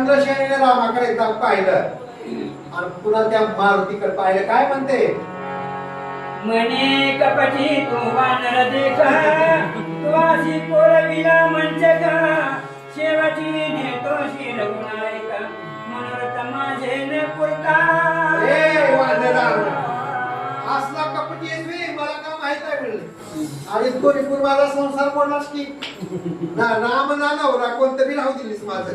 चंद्रसेनेने रामाकडे एकदा पाहिलं आणि पुन्हा त्या मारुतीकडे पाहिलं. काय म्हणते? म्हणे कपटी तू वानर देखा तुवासी पोरविला मंचका शेवटी नेतो शिरवणायका मनोरथ माझे न पुरता. ए वानरा, असला कपटी आहेस बे, मला का माहित आहे? अरे कोणीपूर माझा संसार पडलास की ना, राम ना नवरा कोणतं बी राहू दिलीस माझं.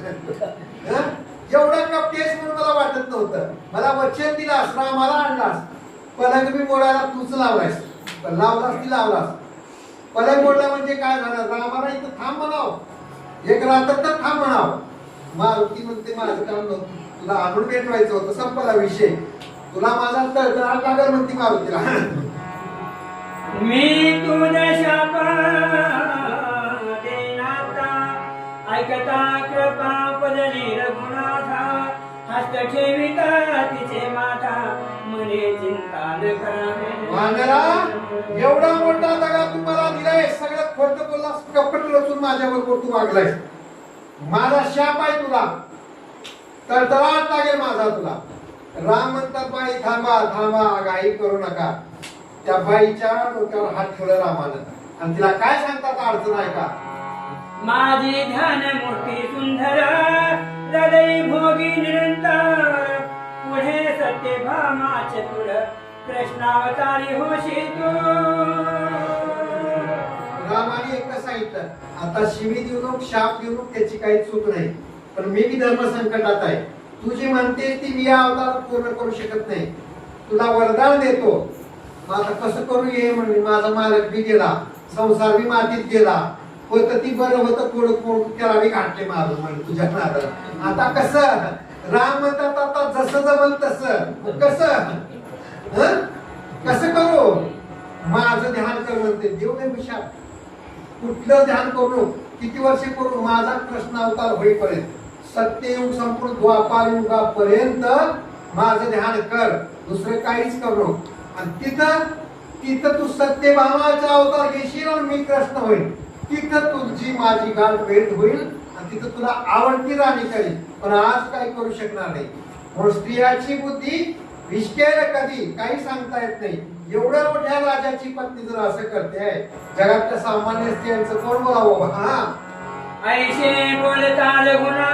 हं? एवढा कपटी आहेस म्हणून मला वाटत नव्हतं. मला वचन दिलास, रामाला आणलास, पलंग बी मोडायला तूच लावलास, लावलास ती लावलास. पलंग मोडला म्हणजे काय झालं? रामाला इथं थांब म्हणाव, एक रात्र तर थांब म्हणाव. मारुती म्हणते माझं काम नव्हतं, तुला आणून भेटवायचं होतं, संपला विषय. तुला माझा तळतळाट लागल म्हणते मारुतीला. मी तुझ्या शाप देनाता ऐकता कृपा पदरी रघुनाथा हस्त ठेविता तिचे माथा म्हणे चिंता न करावे. वानरा, एवढा मोठा दगा तू मला दिलाय, सगळ्यात खोटं बोललास, कपट रचून माझ्याबरोबर तू वागलायस. माझा शाप आहे तुला, तळतळाट लागेल माझा तुला. राम म्हणतात बाई थांबा थांबा, घाई करू नका. त्या बाईच्या डोक्यावर हात ठेवला रामानं आणि तिला काय सांगतात अडचण आहे का? माझी ध्यान मूर्ती सुंदर हृदय भोगी निरंतर पुढे सत्य भामा चतुर कृष्णावतारी होशी तू. रामाने एकच सांगितलं, आता शिवी देऊ नको, शाप देऊ नको, त्याची काही चूक नाही, पण मी बी धर्म संकटात आहे. तू जी म्हणते ती मी या अवतारात पूर्ण करू शकत नाही. तुला वरदान देतो, मग आता कसं करू ये म्हणजे माझा मालक बी गेला, संसार बी मातीत गेला, होतं ती बरं होतं, थोडं थोडं त्याला बी घातले मारून म्हणजे तुझ्या नादात. आता कसं? राम म्हणतात आता जसं जमल तसं. कसं कसं करू? माझं ध्यान कर म्हणते. देव नाही विशाल, कुठलं ध्यान करू, किती वर्षे करू? माझा कृष्ण अवतार होईपर्यंत, सत्ययुग संपूर्ण द्वापार युगापर्यंत माझं ध्यान कर, दुसरं काहीच करू नको. आणि तिथं तू सत्यभामाचा अवतार घेशील आणि मी कृष्ण होईल. तिथं तुझी माझी गाठ भेट होईल आणि तिथं तुला आवडती राणी करेल. पण आज काही करू शकणार नाही. म्हणून स्त्रियाची बुद्धी विश्केल कधी, काही सांगता येत नाही. एवढ्या मोठ्या राजाची पत्नी जर असं करते, जगातल्या सामान्य स्त्रियांचं कोण बोलावं? हा, ऐशे बोलता गुणा